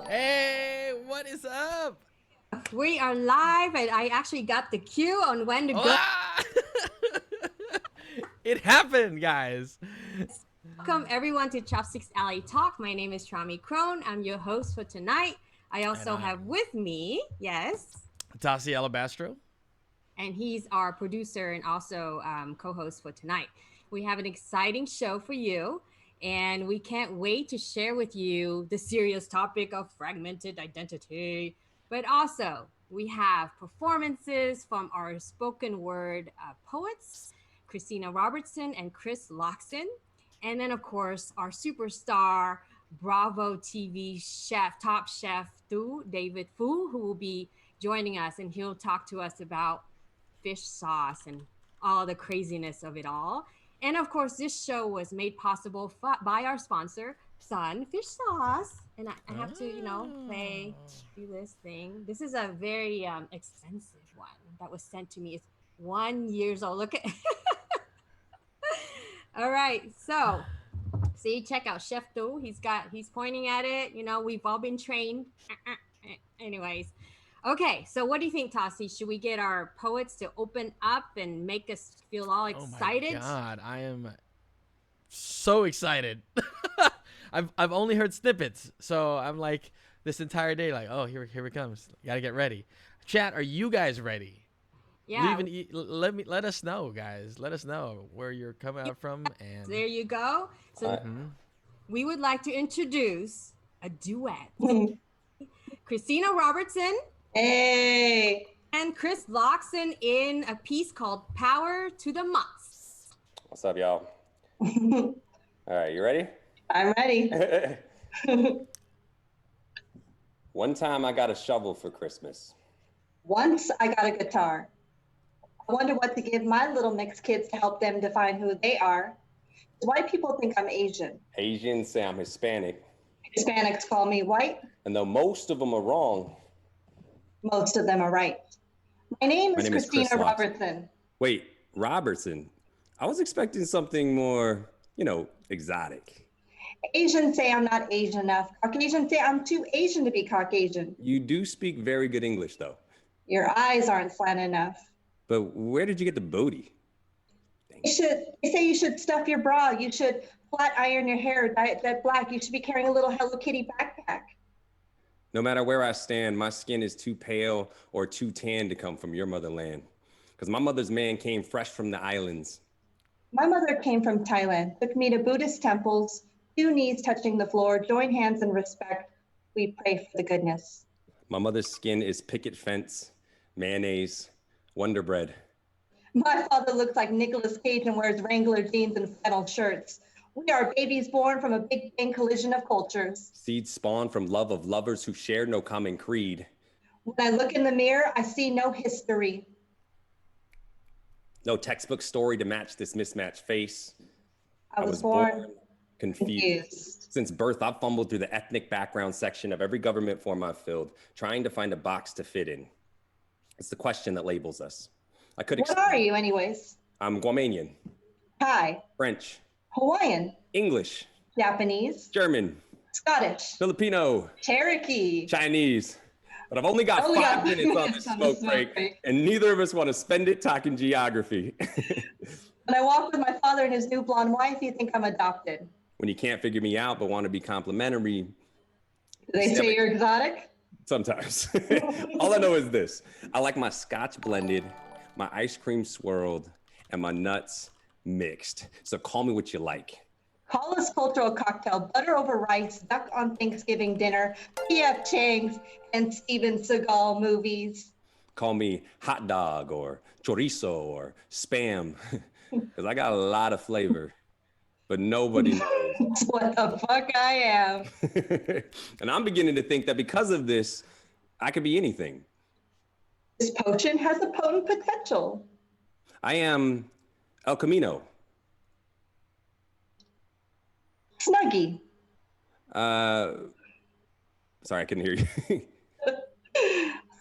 Hey, what is up? We are live, and I actually got the cue on when to go. Ah! It happened, guys. Welcome everyone to Chopsticks Alley Talk. My name is Trami Cron. I'm your host for tonight. I also have with me, Tasi Alabastro. And he's our producer and also co-host for tonight. We have an exciting show for you, and we can't wait to share with you the serious topic of fragmented identity. But also, we have performances from our spoken word poets, Kristina Robertson and Chris Locsin. And then, of course, our superstar Bravo TV chef, top chef, David Fu, who will be joining us, and he'll talk to us about fish sauce and all the craziness of it all. And of course, this show was made possible by our sponsor, Sun Fish Sauce. And I have to, do this thing. This is a very expensive one that was sent to me. It's 1 year old. Look at. All right, so see, check out Chef Du. He's pointing at it. You know, we've all been trained. Anyways. Okay, so what do you think, Tasi? Should we get our poets to open up and make us feel all excited? Oh my God, I am so excited. I've only heard snippets, so I'm like this entire day, like, oh, here it comes. Gotta get ready. Chat, are you guys ready? Yeah. Let us know, guys. Let us know where you're coming out from. And there you go. So we would like to introduce a duet. Kristina Robertson. Hey. And Chris Locsin in a piece called Power to the Moss. What's up, y'all? All right, you ready? I'm ready. One time I got a shovel for Christmas. Once I got a guitar. I wonder what to give my little mixed kids to help them define who they are. White people think I'm Asian. Asians say I'm Hispanic. Hispanics call me white. And though most of them are wrong, most of them are right. My name is Kristina Robertson. Wait, Robertson? I was expecting something more, exotic. Asians say I'm not Asian enough. Caucasians say I'm too Asian to be Caucasian. You do speak very good English, though. Your eyes aren't slant enough. But where did you get the booty? They say you should stuff your bra. You should flat iron your hair, dye it that black. You should be carrying a little Hello Kitty backpack. No matter where I stand, my skin is too pale or too tan to come from your motherland. Because my mother's man came fresh from the islands. My mother came from Thailand, took me to Buddhist temples, 2 knees touching the floor, join hands in respect. We pray for the goodness. My mother's skin is picket fence, mayonnaise, Wonder Bread. My father looks like Nicolas Cage and wears Wrangler jeans and flannel shirts. We are babies born from a big bang collision of cultures. Seeds spawned from love of lovers who share no common creed. When I look in the mirror, I see no history. No textbook story to match this mismatched face. I was born confused. Since birth, I've fumbled through the ethnic background section of every government form I've filled, trying to find a box to fit in. It's the question that labels us. I could What are you, anyways? I'm Guamanian. Thai. French. Hawaiian. English. Japanese. German. Scottish. Filipino. Cherokee. Chinese. But I've only got 5 minutes on this smoke break, and neither of us want to spend it talking geography. When I walk with my father and his new blonde wife, you think I'm adopted. When you can't figure me out but want to be complimentary. Do they say you're exotic? Sometimes. All I know is this. I like my scotch blended, my ice cream swirled, and my nuts mixed. So call me what you like. Call us cultural cocktail, butter over rice, duck on Thanksgiving dinner, P.F. Chang's, and Steven Seagal movies. Call me hot dog or chorizo or spam, because I got a lot of flavor, but nobody knows what the fuck I am. And I'm beginning to think that because of this, I could be anything. This potion has a potent potential. I am El Camino. Snuggie. Sorry, I couldn't hear you.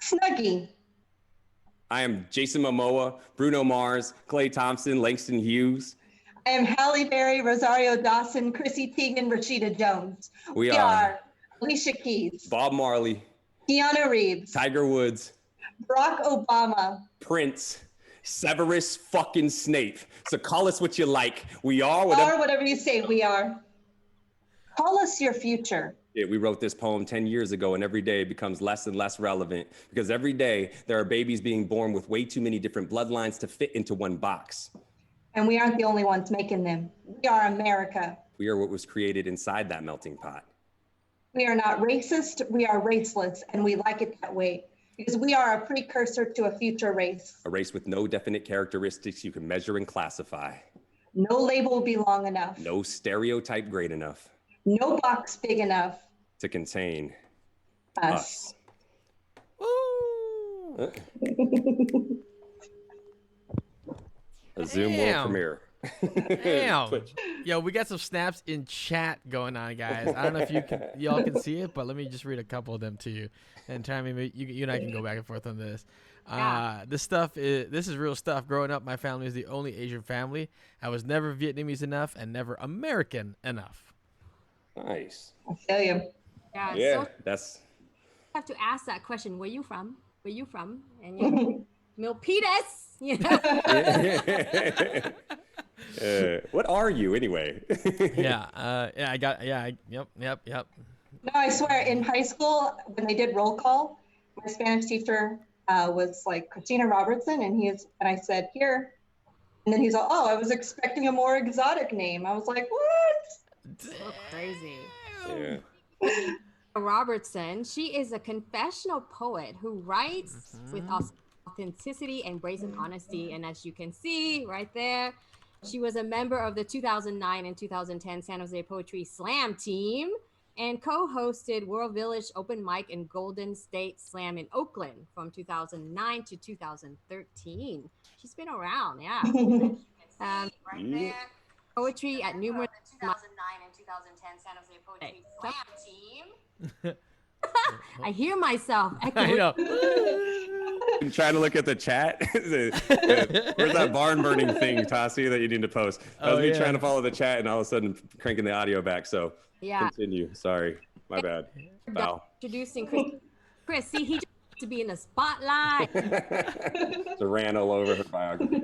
Snuggie. I am Jason Momoa, Bruno Mars, Klay Thompson, Langston Hughes. I am Halle Berry, Rosario Dawson, Chrissy Teigen, Rashida Jones. We are Alicia Keys. Bob Marley. Keanu Reeves. Tiger Woods. Barack Obama. Prince. Severus fucking Snape. So call us what you like. We are whatever you say we are. Call us your future. Yeah, we wrote this poem 10 years ago, and every day it becomes less and less relevant because every day there are babies being born with way too many different bloodlines to fit into one box. And we aren't the only ones making them. We are America. We are what was created inside that melting pot. We are not racist, we are raceless, and we like it that way because we are a precursor to a future race. A race with no definite characteristics you can measure and classify. No label will be long enough. No stereotype great enough. No box big enough to contain us. A Zoom World premiere. Damn. Yo, we got some snaps in chat going on, guys. I don't know if y'all can see it, but let me just read a couple of them to you. And Trami, you and I can go back and forth on this. This is real stuff. Growing up, my family is the only Asian family. I was never Vietnamese enough and never American enough. Nice. I feel you. Yeah. So that's. I have to ask that question. Where you from? Where you from? And you, Milpitas. You know. What are you anyway? Yep. No, I swear, in high school, when they did roll call, my Spanish teacher was like Kristina Robertson, and I said, here. And then he's like, oh, I was expecting a more exotic name. I was like, what? So crazy. Yeah. Robertson, she is a confessional poet who writes with authenticity and brazen honesty. And as you can see right there, she was a member of the 2009 and 2010 San Jose Poetry Slam team and co-hosted World Village Open Mic and Golden State Slam in Oakland from 2009 to 2013. She's been around, yeah. Right there. Poetry at numerous 2009 and 2010 San Jose Poetry Slam team. I hear myself. I know. I'm trying to look at the chat. Where's that barn burning thing, Tasi, that you need to post? That was me trying to follow the chat and all of a sudden cranking the audio back. So continue. Sorry. My bad. Bow. Introducing Chris. Chris, see, he just wants to be in the spotlight. So ran all over her biography.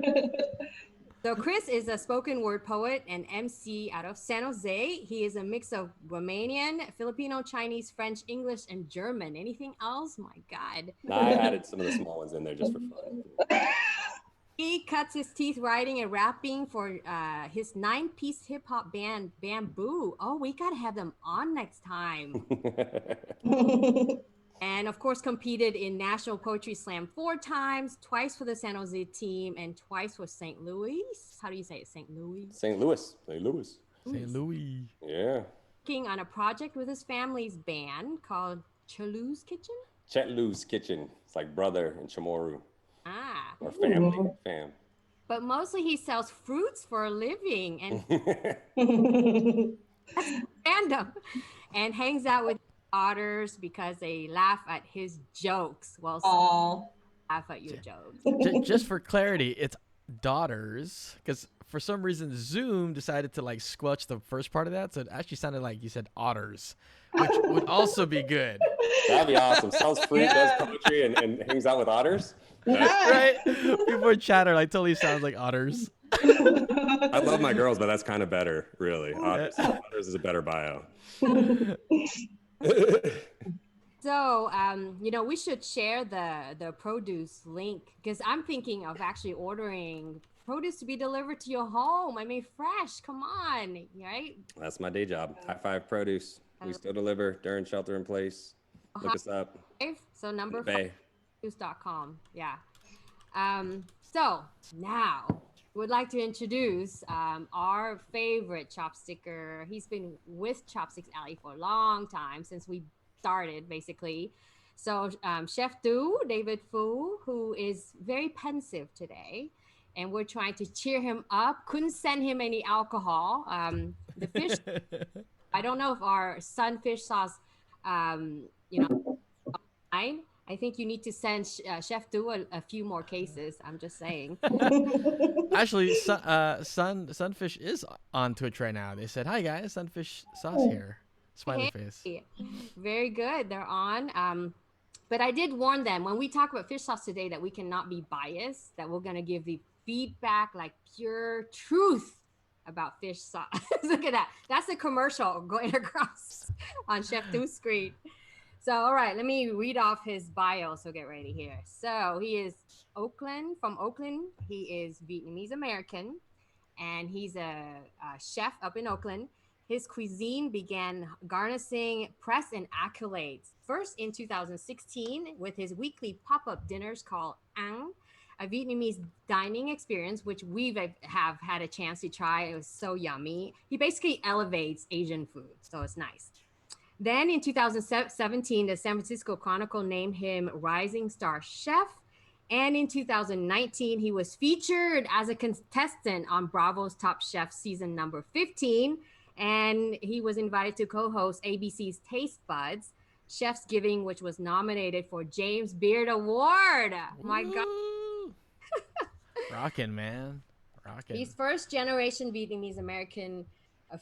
So Chris is a spoken word poet and MC out of San Jose. He is a mix of Romanian, Filipino, Chinese, French, English, and German. Anything else? My God. I added some of the small ones in there just for fun. He cuts his teeth writing and rapping for his 9-piece hip hop band, Bamboo. Oh, we got to have them on next time. And of course, competed in National Poetry Slam 4 times, twice for the San Jose team, and twice for St. Louis. How do you say it? St. Louis? St. Louis. St. Louis. St. Louis. Yeah. Working on a project with his family's band called Chellou's Kitchen. Chellou's Kitchen. It's like brother in Chamorro. Ah. Or family. Fam. But mostly he sells fruits for a living and random, and hangs out with daughters because they laugh at his jokes. Well, laugh at your jokes. Just for clarity, it's daughters, because for some reason Zoom decided to like squelch the first part of that, so it actually sounded like you said otters, which would also be good. That'd be awesome. Sells fruit, does poetry, and hangs out with otters. Right? People chatter like totally sounds like otters. I love my girls, but that's kind of better, really. Otters is a better bio. So, we should share the produce link, because I'm thinking of actually ordering produce to be delivered to your home. I mean, fresh. Come on, right? That's my day job. High Five Produce. We still deliver during shelter in place. Look us up. So number 5, produce.com. Yeah. So now would like to introduce our favorite chopsticker. He's been with Chopsticks Alley for a long time, since we started, basically. So Chef Du, David Fu, who is very pensive today, and we're trying to cheer him up. Couldn't send him any alcohol. The fish, I don't know if our sunfish sauce, fine. I think you need to send Chef Du a few more cases. I'm just saying. Actually, Sunfish is on Twitch right now. They said, "Hi guys, Sunfish sauce here." Smiley face. Very good. They're on. But I did warn them when we talk about fish sauce today that we cannot be biased. That we're gonna give the feedback like pure truth about fish sauce. Look at that. That's a commercial going across on Chef Du's screen. So, all right, let me read off his bio. So get ready here. So he is from Oakland. He is Vietnamese American, and he's a chef up in Oakland. His cuisine began garnering press and accolades. First in 2016 with his weekly pop-up dinners called Ăn, a Vietnamese dining experience, which we have had a chance to try. It was so yummy. He basically elevates Asian food, so it's nice. Then in 2017, the San Francisco Chronicle named him Rising Star Chef. And in 2019, he was featured as a contestant on Bravo's Top Chef season number 15. And he was invited to co-host ABC's Taste Buds Chef's Giving, which was nominated for James Beard Award. My God. Rockin', man. Rockin'. He's first generation Vietnamese American.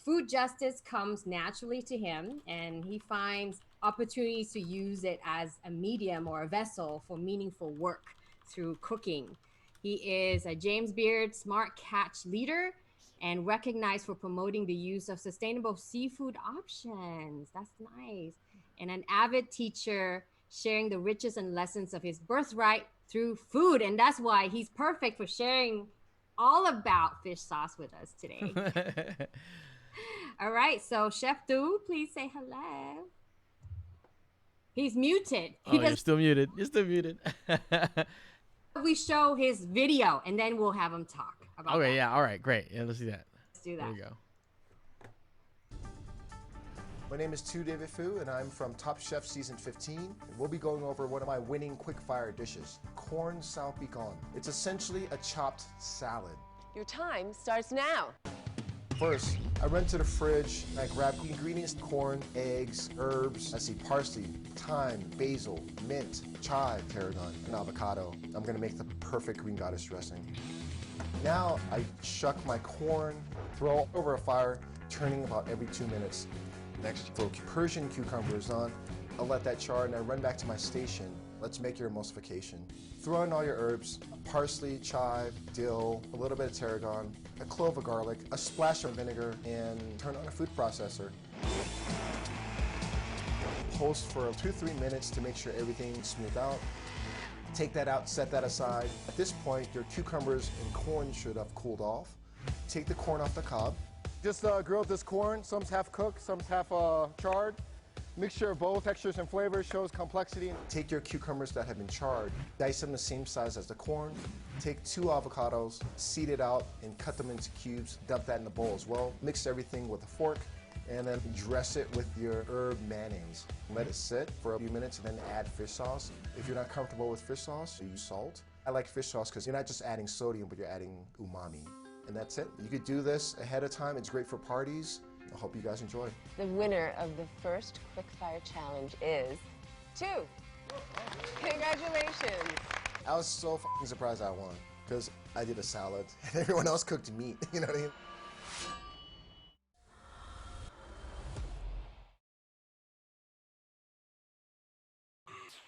Food justice comes naturally to him, and he finds opportunities to use it as a medium or a vessel for meaningful work through cooking. He is a James Beard Smart Catch leader and recognized for promoting the use of sustainable seafood options. That's nice. And an avid teacher, sharing the riches and lessons of his birthright through food. And that's why he's perfect for sharing all about fish sauce with us today. All right, so Chef Du, please say hello. He's muted. You're still muted. You're still muted. We show his video, and then we'll have him talk about that. Yeah, all right, great. Yeah, let's do that. Let's do that. There we go. My name is Tu David Fu, and I'm from Top Chef Season 15. And we'll be going over one of my winning quick-fire dishes, corn salpicon. It's essentially a chopped salad. Your time starts now. First, I run to the fridge and I grab ingredients: corn, eggs, herbs. I see parsley, thyme, basil, mint, chive, tarragon, and avocado. I'm gonna make the perfect green goddess dressing. Now I shuck my corn, throw it over a fire, turning about every 2 minutes. Next, throw Persian cucumbers on. I'll let that char and I run back to my station. Let's make your emulsification. Throw in all your herbs: parsley, chive, dill, a little bit of tarragon, a clove of garlic, a splash of vinegar, and turn on a food processor. Pulse for 2-3 minutes to make sure everything's smooth out. Take that out, set that aside. At this point, your cucumbers and corn should have cooled off. Take the corn off the cob. Just grilled this corn. Some's half cooked, some's half charred. Mixture of both textures and flavors shows complexity. Take your cucumbers that have been charred, dice them the same size as the corn. Take 2 avocados, seed it out, and cut them into cubes. Dump that in the bowl as well. Mix everything with a fork, and then dress it with your herb mayonnaise. Let it sit for a few minutes and then add fish sauce. If you're not comfortable with fish sauce, you use salt. I like fish sauce because you're not just adding sodium, but you're adding umami. And that's it. You could do this ahead of time. It's great for parties. I hope you guys enjoy. The winner of the first Quickfire Challenge is 2. Congratulations. I was so fucking surprised I won because I did a salad and everyone else cooked meat. You know what I mean?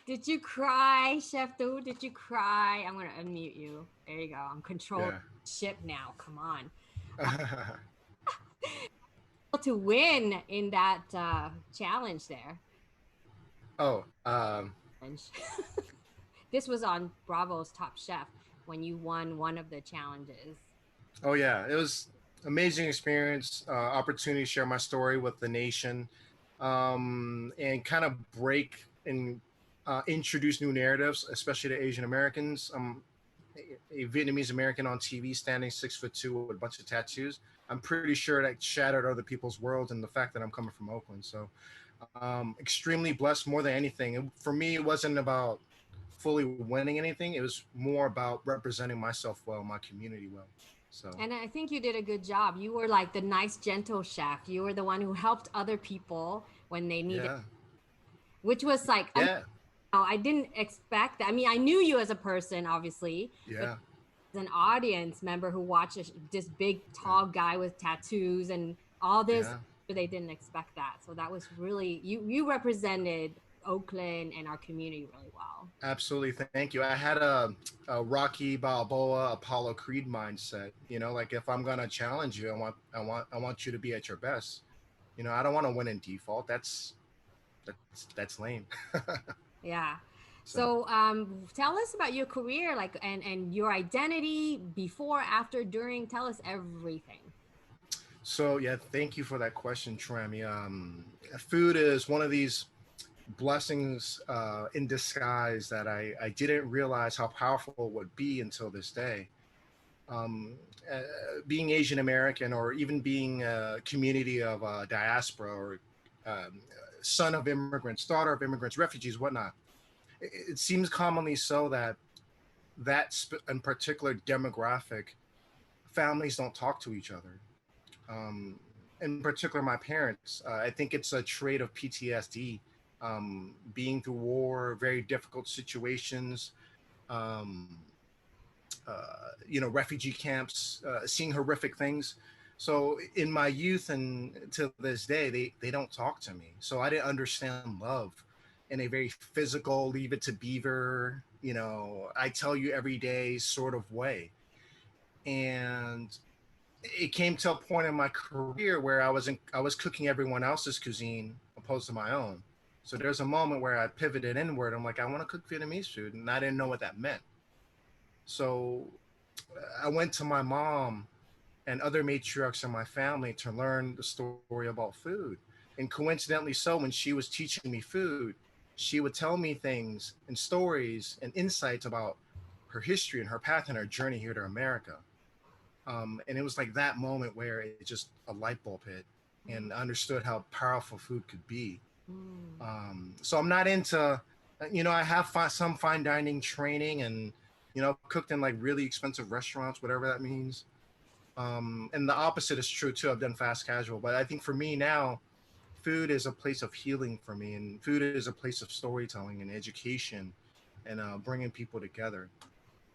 Did you cry, Chef Du? Did you cry? I'm going to unmute you. There you go. I'm controlling the ship now. Come on. To win in that challenge there. This was on Bravo's Top Chef when you won one of the challenges. Oh yeah, it was amazing experience, opportunity to share my story with the nation, and kind of break and introduce new narratives, especially to Asian Americans. A Vietnamese American on TV, standing 6'2" with a bunch of tattoos. I'm pretty sure that shattered other people's worlds, and the fact that I'm coming from Oakland. So extremely blessed more than anything. For me, it wasn't about fully winning anything. It was more about representing myself well, my community well. So. And I think you did a good job. You were like the nice, gentle chef. You were the one who helped other people when they needed, which was like, I didn't expect that. I mean, I knew you as a person, obviously. Yeah. As an audience member who watches this big, tall guy with tattoos and all this, they didn't expect that. So that was really, you represented Oakland and our community really well. Absolutely. Thank you. I had a Rocky Balboa, Apollo Creed mindset. You know, like if I'm going to challenge you, I want you to be at your best. You know, I don't want to win in default. That's lame. Yeah. So tell us about your career, like, and your identity before, after, during. Tell us everything. So yeah, thank you for that question, Trami. Food is one of these blessings in disguise that I didn't realize how powerful it would be until this day. Being Asian American, or even being a community of diaspora, or son of immigrants, daughter of immigrants, refugees, whatnot, it seems commonly so that in particular demographic, families don't talk to each other. In particular, my parents. I think it's a trait of PTSD. Being through war, very difficult situations, refugee camps, seeing horrific things. So in my youth and to this day, they don't talk to me. So I didn't understand love in a very physical, leave it to beaver, I tell you every day sort of way. And it came to a point in my career where I was cooking everyone else's cuisine opposed to my own. So there's a moment where I pivoted inward. I'm like, I want to cook Vietnamese food, and I didn't know what that meant. So I went to my mom and other matriarchs in my family to learn the story about food. And coincidentally so, when she was teaching me food, she would tell me things and stories and insights about her history and her path and her journey here to America. And it was like that moment where it just a light bulb hit, and I understood how powerful food could be. So I'm not into, I have some fine dining training, and, cooked in like really expensive restaurants, whatever that means. And the opposite is true too. I've done fast casual, but I think for me now, food is a place of healing for me, and food is a place of storytelling and education, and bringing people together.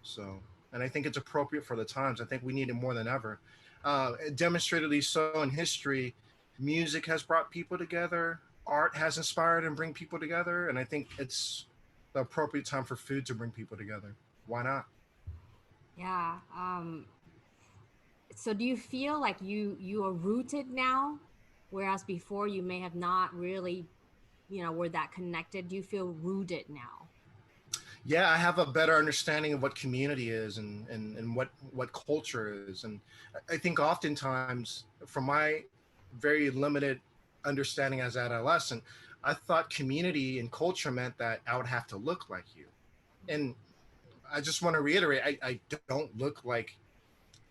So, and I think it's appropriate for the times. I think we need it more than ever. Demonstratedly so in history, music has brought people together, art has inspired and bring people together, and I think it's the appropriate time for food to bring people together. Why not? Yeah. So do you feel like you are rooted now, whereas before you may have not really, were that connected? Do you feel rooted now? Yeah, I have a better understanding of what community is, and what culture is. And I think oftentimes, from my very limited understanding as an adolescent, I thought community and culture meant that I would have to look like you. And I just want to reiterate, I don't look like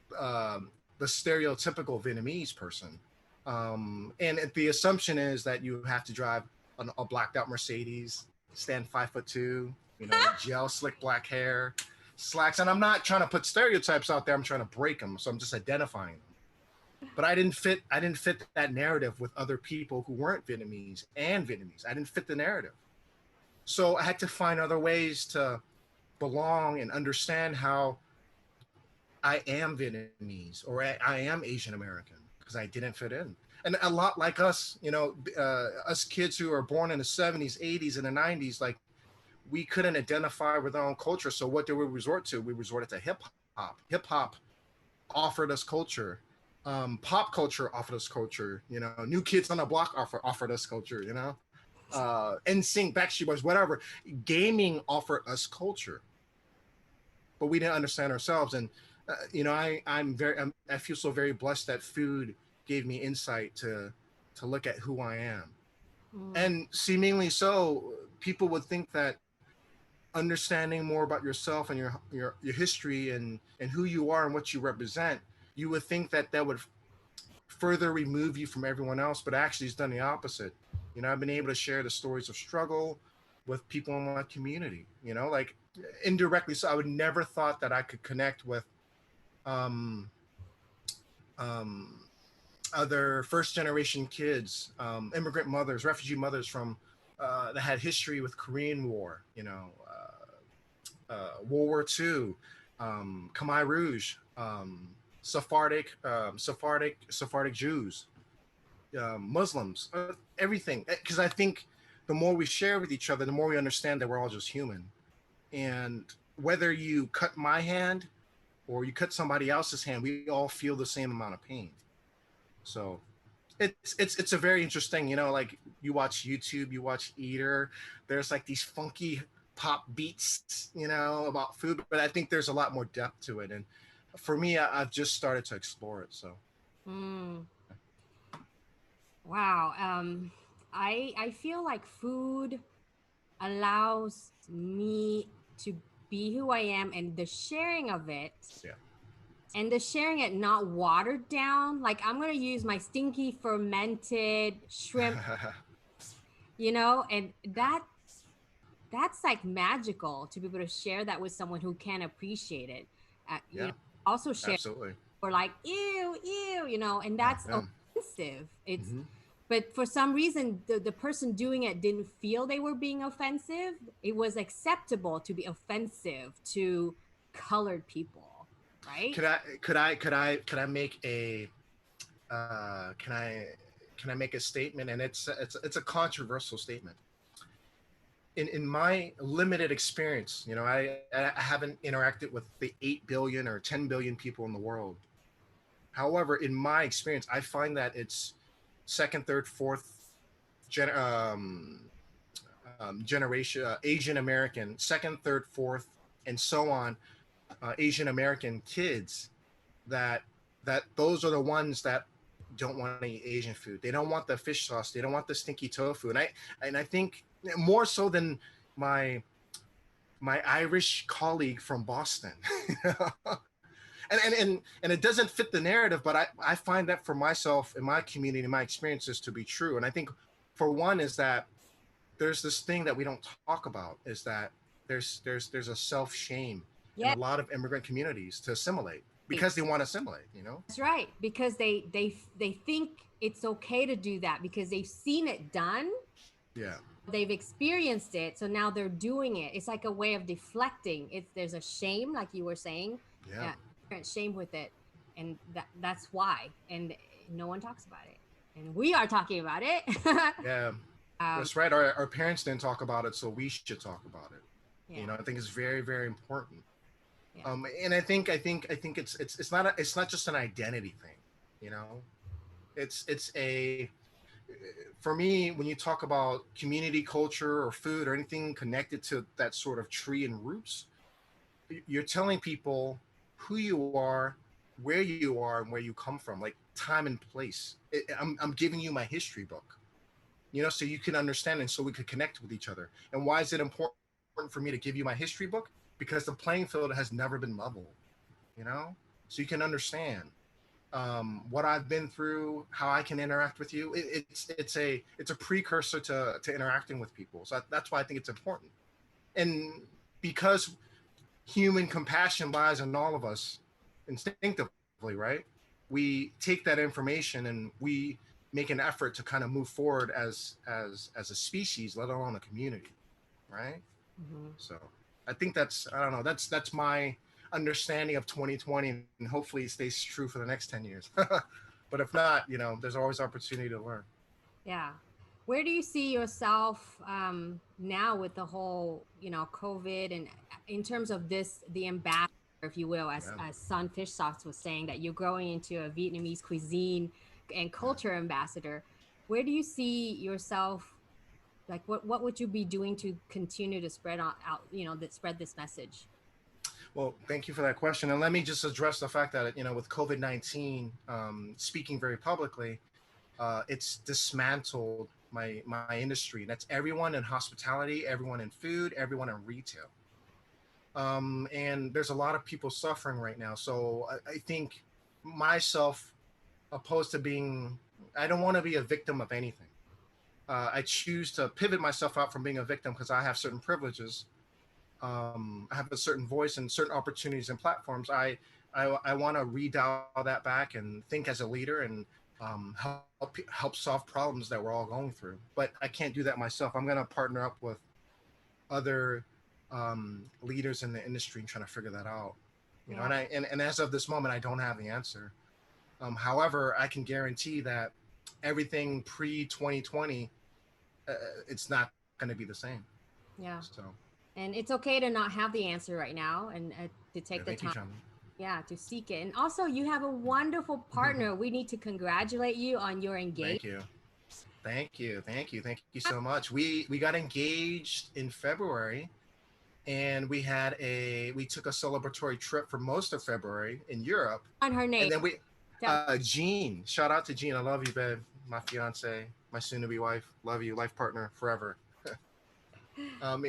the stereotypical Vietnamese person. And the assumption is that you have to drive a blacked out Mercedes, stand 5'2", gel slick black hair, slacks. And I'm not trying to put stereotypes out there. I'm trying to break them. So I'm just identifying them. But I didn't fit that narrative with other people who weren't Vietnamese and Vietnamese. I didn't fit the narrative. So I had to find other ways to belong and understand how I am Vietnamese or I am Asian American, because I didn't fit in. And a lot like us, us kids who are born in the 70s, 80s, and the 90s, like, we couldn't identify with our own culture. So what did we resort to? We resorted to hip hop. Hip hop offered us culture. Pop culture offered us culture. New Kids on the Block offered us culture. NSYNC, Backstreet Boys, whatever. Gaming offered us culture, but we didn't understand ourselves. And I feel so very blessed that food gave me insight to look at who I am. And seemingly so, people would think that understanding more about yourself and your history and who you are and what you represent, you would think that would further remove you from everyone else, but actually it's done the opposite. I've been able to share the stories of struggle with people in my community, like indirectly. So I would never thought that I could connect with other first generation kids, immigrant mothers, refugee mothers from that had history with Korean War, World War II, Khmer Rouge, Sephardic Jews, Muslims, everything. Because I think the more we share with each other, the more we understand that we're all just human. And whether you cut my hand or you cut somebody else's hand, we all feel the same amount of pain. So it's a very interesting, like you watch YouTube, you watch Eater, there's like these funky pop beats, about food, but I think there's a lot more depth to it. And for me, I've just started to explore it. So. Wow. I feel like food allows me to be who I am, and the sharing of it. Yeah. And the sharing it not watered down. Like, I'm going to use my stinky fermented shrimp, and that's like magical to be able to share that with someone who can appreciate it. Also share. Absolutely. Or like, ew, and that's offensive. It's, but for some reason, the person doing it didn't feel they were being offensive. It was acceptable to be offensive to colored people. Right? Could I make a can I make a statement? And it's a controversial statement. In my limited experience, I haven't interacted with the 8 billion or 10 billion people in the world. However, in my experience, I find that it's second, third, fourth generation Asian American, second, third, fourth, and so on. Asian American kids that those are the ones that don't want to eat Asian food. They don't want the fish sauce. They don't want the stinky tofu. And I think more so than my Irish colleague from Boston. and it doesn't fit the narrative, but I find that for myself, in my community, in my experiences, to be true. And I think for one is that there's this thing that we don't talk about, is that there's a self-shame in a lot of immigrant communities to assimilate. because they want to assimilate, you know? That's right. Because they think it's okay to do that because they've seen it done. Yeah. They've experienced it. So now they're doing it. It's like a way of deflecting. There's a shame, like you were saying. Yeah. Shame with it. And that's why. And no one talks about it. And we are talking about it. Yeah. That's right. Our parents didn't talk about it, so we should talk about it. Yeah. You know, I think it's very, very important. Yeah. And I think it's not just an identity thing, you know. It's a, for me, when you talk about community culture or food or anything connected to that sort of tree and roots, you're telling people who you are, where you are, and where you come from, like time and place. I'm giving you my history book, you know, so you can understand and so we could connect with each other. And why is it important for me to give you my history book? Because the playing field has never been level, you know, so you can understand what I've been through, how I can interact with you. It's a precursor to interacting with people. So that's why I think it's important. And because human compassion lies in all of us instinctively, right? We take that information and we make an effort to kind of move forward as a species, let alone a community, right? Mm-hmm. So I think that's my understanding of 2020, and hopefully it stays true for the next 10 years. But if not, you know, there's always opportunity to learn. Yeah. Where do you see yourself now with the whole, you know, COVID, and in terms of the ambassador, if you will, as Sun Fish Sauce was saying, that you're growing into a Vietnamese cuisine and culture ambassador. Where do you see yourself? Like, what would you be doing to continue to spread out, you know, spread this message? Well, thank you for that question. And let me just address the fact that, you know, with COVID-19, speaking very publicly, it's dismantled my industry. That's everyone in hospitality, everyone in food, everyone in retail. And there's a lot of people suffering right now. So I think myself, opposed to being, I don't want to be a victim of anything. I choose to pivot myself out from being a victim because I have certain privileges. I have a certain voice and certain opportunities and platforms. I want to redial that back and think as a leader and help solve problems that we're all going through. But I can't do that myself. I'm going to partner up with other leaders in the industry and trying to figure that out. You know, and as of this moment, I don't have the answer. However, I can guarantee that everything pre-2020, it's not going to be the same. Yeah. So. And it's okay to not have the answer right now, and to take the time. To seek it. And also, you have a wonderful partner. We need to congratulate you on your engagement. Thank you so much. We got engaged in February, and we took a celebratory trip for most of February in Europe. On her name. And then Jean. Shout out to Jean. I love you, babe. My fiance, my soon-to-be wife. Love you, life partner forever.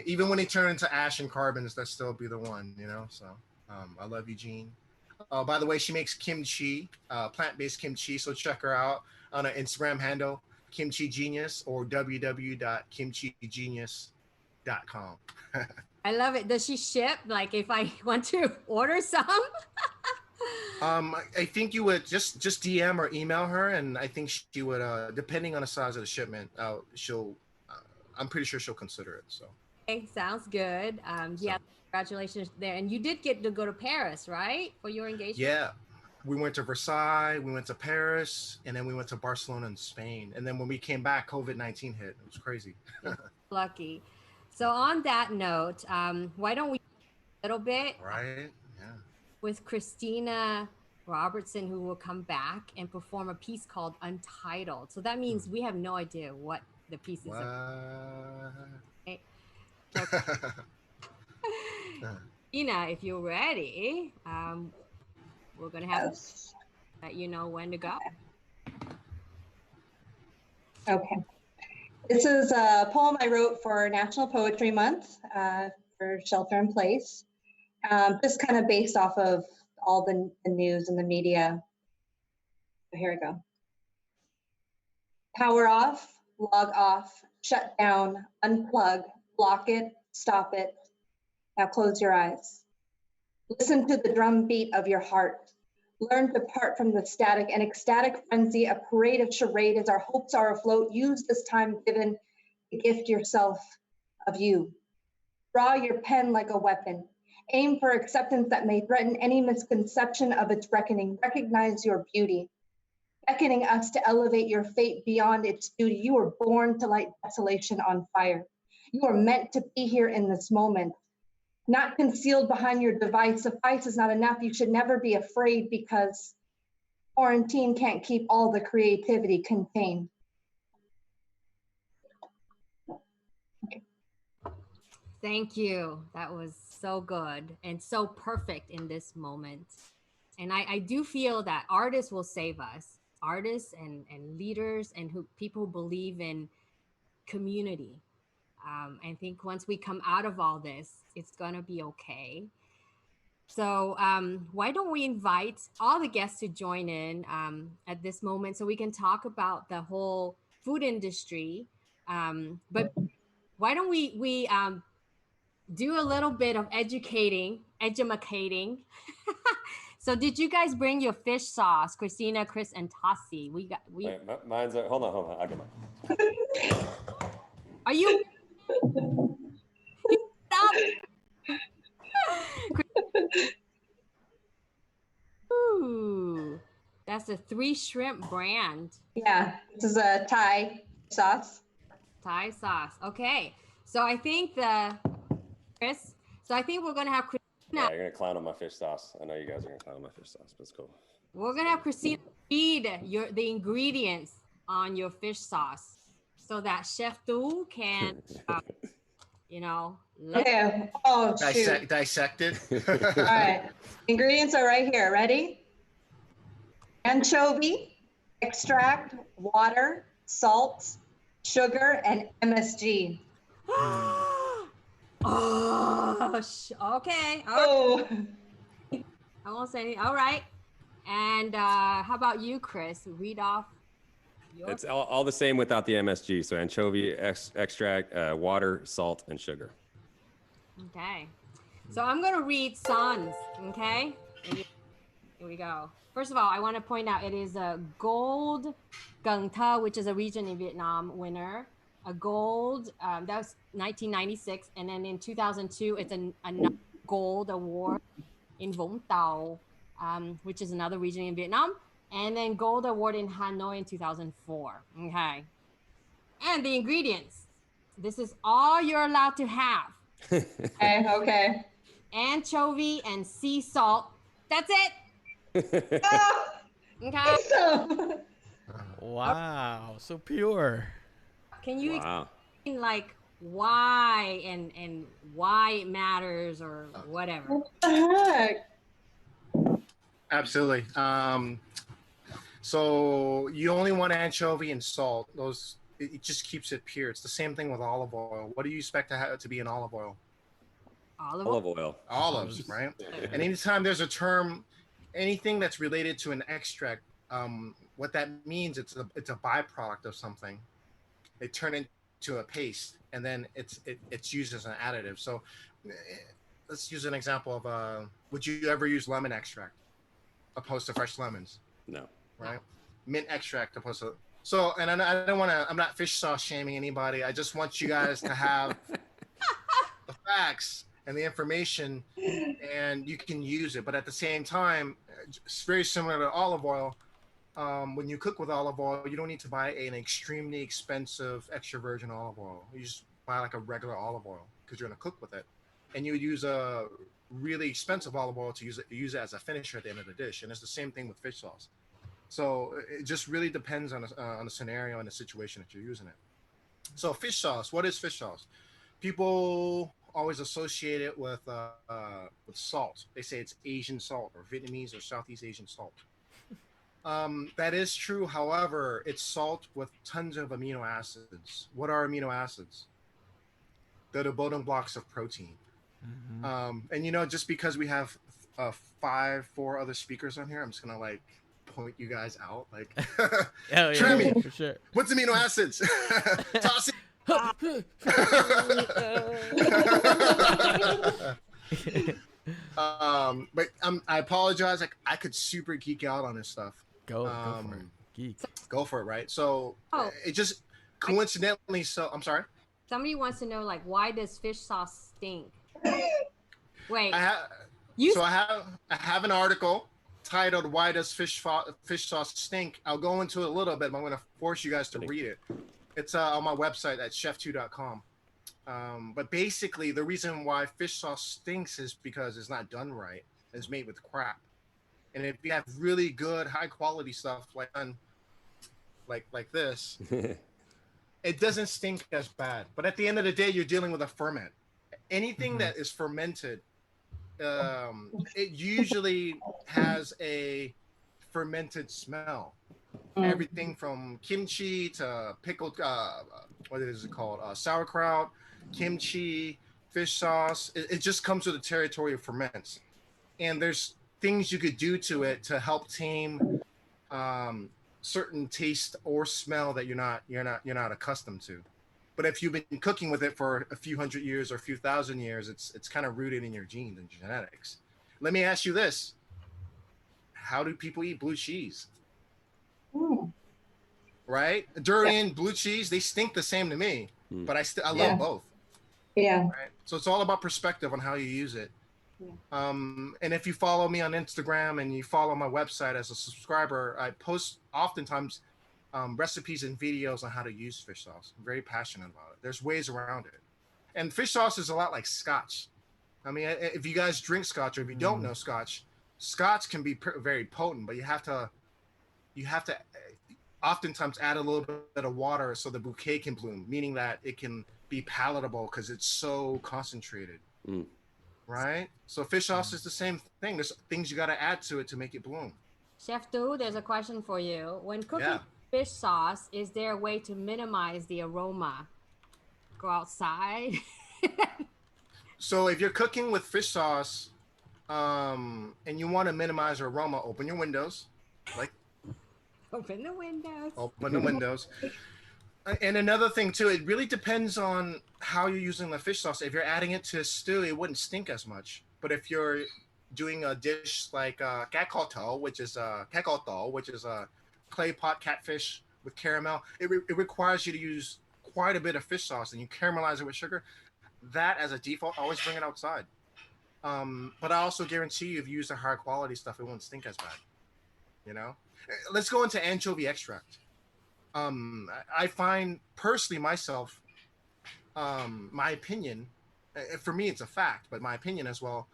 Even when they turn into ash and carbons, that still be the one, you know. So I love you, Jean. By the way, she makes kimchi, plant-based kimchi. So check her out on her Instagram handle, Kimchi Genius, or www.kimchigenius.com. I love it. Does she ship? Like, if I want to order some? I think you would just DM or email her, and I think she would, depending on the size of the shipment, I'm pretty sure she'll consider it. So. Okay, sounds good. Congratulations there. And you did get to go to Paris, right, for your engagement? Yeah, we went to Versailles, we went to Paris, and then we went to Barcelona and Spain. And then when we came back, COVID-19 hit. It was crazy. Lucky. So on that note, why don't we a little bit? Right. Yeah. With Kristina Robertson, who will come back and perform a piece called Untitled. So that means we have no idea what the piece is about. Okay. Ina, if you're ready, we're going to have let you know when to go. Okay. This is a poem I wrote for National Poetry Month for Shelter in Place, just kind of based off of all the news and the media. So here we go. Power off, log off, shut down, unplug, block it, stop it. Now close your eyes. Listen to the drum beat of your heart. Learn to part from the static and ecstatic frenzy, a parade of charade as our hopes are afloat. Use this time given to gift yourself of you. Draw your pen like a weapon. Aim for acceptance that may threaten any misconception of its reckoning. Recognize your beauty, beckoning us to elevate your fate beyond its duty. You were born to light desolation on fire. You are meant to be here in this moment, not concealed behind your device. Suffice is not enough. You should never be afraid because quarantine can't keep all the creativity contained. Thank you. That was so good and so perfect in this moment. And I do feel that artists will save us, artists and leaders and people who believe in community. I think once we come out of all this, it's going to be okay. So why don't we invite all the guests to join in at this moment so we can talk about the whole food industry. But why don't we do a little bit of edumacating. So did you guys bring your fish sauce, Kristina, Chris, and Tasi? Wait, mine's hold on. I'll get mine. Are you? Stop. Ooh, that's a 3 shrimp brand. Yeah, this is a Thai sauce. Thai sauce. Okay, so I think Chris. So I think we're gonna have Kristina. Yeah, you're gonna clown on my fish sauce. I know you guys are gonna clown on my fish sauce, but it's cool. We're gonna have Kristina read the ingredients on your fish sauce, so that Chef Du can, Okay. Oh, shoot. Dissect it. All right. Ingredients are right here. Ready? Anchovy, extract, water, salt, sugar, and MSG. Okay. Oh. I won't say anything. All right. And how about you, Chris? Read off. It's all the same without the MSG. So anchovy extract, water, salt, and sugar. Okay. So I'm going to read Sans. Okay. Here we go. First of all, I want to point out it is a gold Gang Ta, which is a region in Vietnam winner. A gold, that was 1996. And then in 2002, it's a gold award in Vũng Tàu, which is another region in Vietnam. And then gold award in Hanoi in 2004. Okay. And the ingredients. This is all you're allowed to have. Okay. Anchovy and sea salt. That's it. Okay. Wow, so pure. Can you explain like why and why it matters or whatever? What the heck? Absolutely. So you only want anchovy and salt. It just keeps it pure. It's the same thing with olive oil. What do you expect to be in olive oil? Olive oil. Olives, right? And anytime there's a term, anything that's related to an extract, what that means, it's a byproduct of something. They turn into a paste, and then it's used as an additive. So let's use an example of would you ever use lemon extract opposed to fresh lemons? No. Right? Mint extract opposed to and I don't want to. I'm not fish sauce shaming anybody. I just want you guys to have the facts and the information, and you can use it. But at the same time, it's very similar to olive oil. When you cook with olive oil, you don't need to buy an extremely expensive extra virgin olive oil. You just buy like a regular olive oil because you're going to cook with it. And you would use a really expensive olive oil to use it as a finisher at the end of the dish. And it's the same thing with fish sauce. So it just really depends on the scenario and the situation that you're using it. So fish sauce, what is fish sauce? People always associate it with salt. They say it's Asian salt or Vietnamese or Southeast Asian salt. That is true. However, it's salt with tons of amino acids. What are amino acids? They're the building blocks of protein. Mm-hmm. And just because we have 4 other speakers on here, I'm just gonna point you guys out. Trami, for sure. What's amino acids? Tasi. But I apologize. Like I could super geek out on this stuff. Go for it. Geek. Go for it, right? So Oh. it just coincidentally. So I'm sorry. Somebody wants to know, like, why does fish sauce stink? Wait. I have an article titled "Why Does Fish Sauce Stink?" I'll go into it a little bit, but I'm going to force you guys to read it. It's on my website at chef2.com. But basically, the reason why fish sauce stinks is because it's not done right. It's made with crap. And if you have really good, high quality stuff like this, it doesn't stink as bad. But at the end of the day, you're dealing with a ferment. Anything that is fermented, it usually has a fermented smell. Everything from kimchi to pickled, what is it called? Sauerkraut, kimchi, fish sauce. It just comes with the territory of ferments. And there's things you could do to it to help tame certain taste or smell that you're not accustomed to. But if you've been cooking with it for a few hundred years or a few thousand years, it's kind of rooted in your genes and genetics. Let me ask you this: how do people eat blue cheese? Right? Durian, blue cheese, they stink the same to me, but I love both. Yeah. Right? So it's all about perspective on how you use it. And if you follow me on Instagram and you follow my website as a subscriber, I post oftentimes recipes and videos on how to use fish sauce. I'm very passionate about it. There's ways around it. And fish sauce is a lot like scotch. I mean, if you guys drink scotch or if you don't know scotch, scotch can be very potent, but you have to oftentimes add a little bit of water so the bouquet can bloom, meaning that it can be palatable because it's so concentrated. Right? So fish sauce is the same thing. There's things you got to add to it to make it bloom. Chef Du, there's a question for you. When cooking fish sauce, is there a way to minimize the aroma? Go outside? So if you're cooking with fish sauce and you want to minimize aroma, open your windows. Open the windows. Open the windows. And another thing too, it really depends on how you're using the fish sauce. If you're adding it to a stew, it wouldn't stink as much. But if you're doing a dish like kakoto, which is a clay pot catfish with caramel, it requires you to use quite a bit of fish sauce, and you caramelize it with sugar. That, as a default, always bring it outside. But I also guarantee you, if you use the higher quality stuff, it won't stink as bad. You know, let's go into anchovy extract. I find personally myself, my opinion, for me it's a fact, but my opinion as well,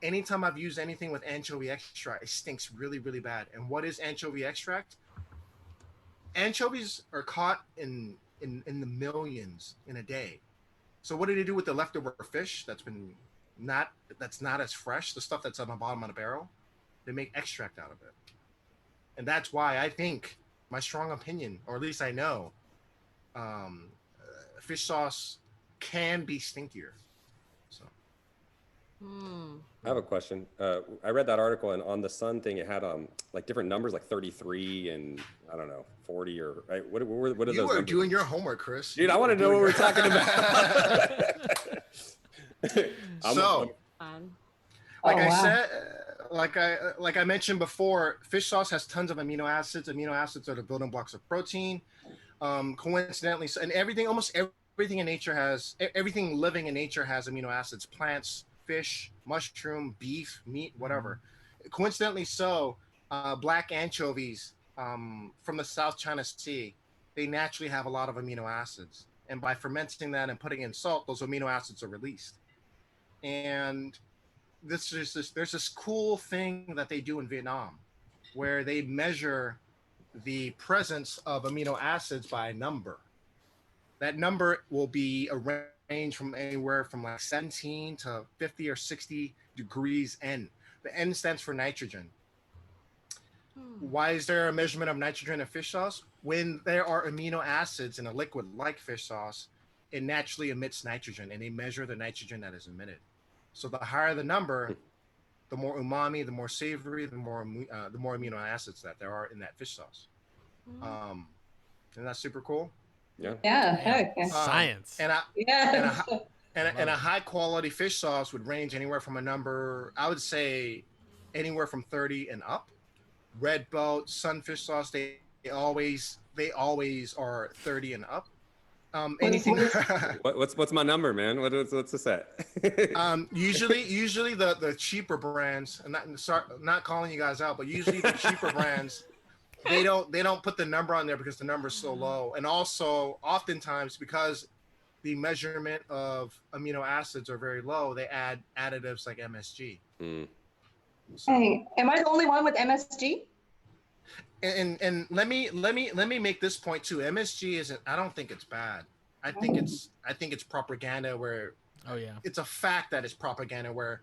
anytime I've used anything with anchovy extract, it stinks really, really bad. And what is anchovy extract? Anchovies are caught in the millions in a day. So what do they do with the leftover fish that's not as fresh, the stuff that's on the bottom of the barrel? They make extract out of it. And that's why I think, my strong opinion, or at least I know, fish sauce can be stinkier. So, I have a question. I read that article, and on the sun thing, it had like different numbers, like 33 and I don't know 40 or right. What are those? You are numbers? doing your homework, Chris. Dude. I want to know what we're talking about. Like I mentioned before, fish sauce has tons of amino acids. Amino acids are the building blocks of protein. Coincidentally, and almost everything in nature everything living in nature has amino acids. Plants, fish, mushroom, beef, meat, whatever. Coincidentally, black anchovies from the South China Sea, they naturally have a lot of amino acids. And by fermenting that and putting in salt, those amino acids are released. And there's this cool thing that they do in Vietnam where they measure the presence of amino acids by a number. That number will be a range from anywhere from like 17 to 50 or 60 degrees N. The N stands for nitrogen. Why is there a measurement of nitrogen in fish sauce? When there are amino acids in a liquid like fish sauce, it naturally emits nitrogen, and they measure the nitrogen that is emitted. So the higher the number, the more umami, the more savory, the more amino acids that there are in that fish sauce. Isn't that super cool? Yeah. Yeah. Heck. Science. And And a high quality fish sauce would range anywhere from a number, I would say, anywhere from 30 and up. Red Boat, Sunfish sauce, they always are 30 and up. Anything. What's my number, man? What's the set? Usually the cheaper brands, and not calling you guys out, but usually the cheaper brands, they don't put the number on there because the number is so low, and also oftentimes because the measurement of amino acids are very low, they add additives like MSG. So, hey, am I the only one with MSG? And let me make this point too. MSG isn't. I don't think it's bad. I think it's propaganda where. Oh yeah. It's a fact that it's propaganda where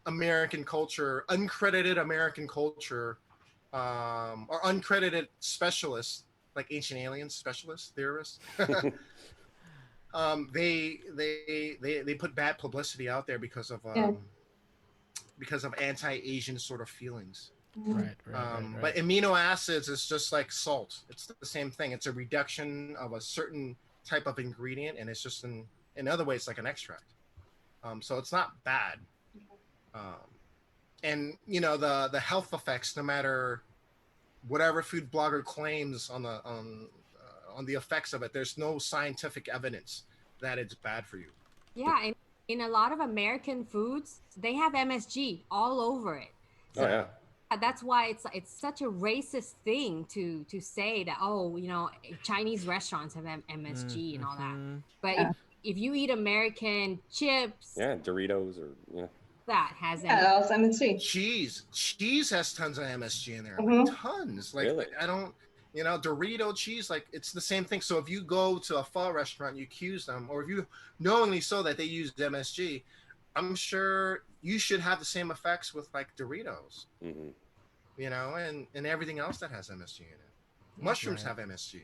American culture, uncredited American culture, or uncredited specialists like ancient aliens specialists, theorists. They put bad publicity out there because of anti-Asian sort of feelings. Right. But amino acids is just like salt. It's the same thing. It's a reduction of a certain type of ingredient, and it's just in other ways like an extract. So it's not bad. And you know the health effects, no matter whatever food blogger claims on the effects of it, there's no scientific evidence that it's bad for you. Yeah, and in a lot of American foods, they have MSG all over it. So oh yeah. That's why it's such a racist thing to say that, oh, you know, Chinese restaurants have MSG and all that. But if you eat American chips, Doritos or that has MSG. Cheese has tons of MSG in there, tons. Like really? I don't, Dorito cheese, like it's the same thing. So if you go to a pho restaurant, you accuse them, or if you knowingly so that they use MSG, I'm sure you should have the same effects with like Doritos, and everything else that has MSG in it. Mushrooms have MSG.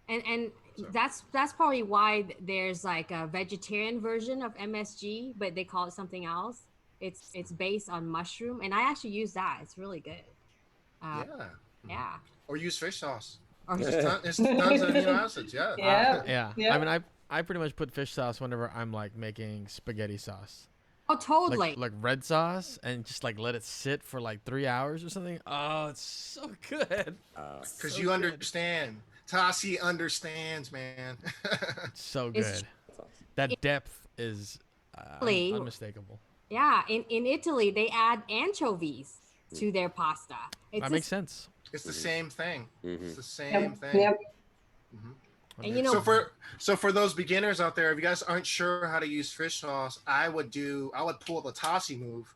And that's probably why there's like a vegetarian version of MSG, but they call it something else. It's based on mushroom, and I actually use that. It's really good. Yeah. Or use fish sauce. It's tons of amino acids. Yeah. I mean, I pretty much put fish sauce whenever I'm like making spaghetti sauce. Oh, totally. Like red sauce, and just like let it sit for like 3 hours or something. Oh, it's so good. Because you understand. Tasi understands, man. It's so good. That depth is unmistakable. Yeah, in Italy, they add anchovies to their pasta. That makes sense. It's the same thing. It's the same thing. Yep. And so for those beginners out there, if you guys aren't sure how to use fish sauce, I would pull the Tasi move,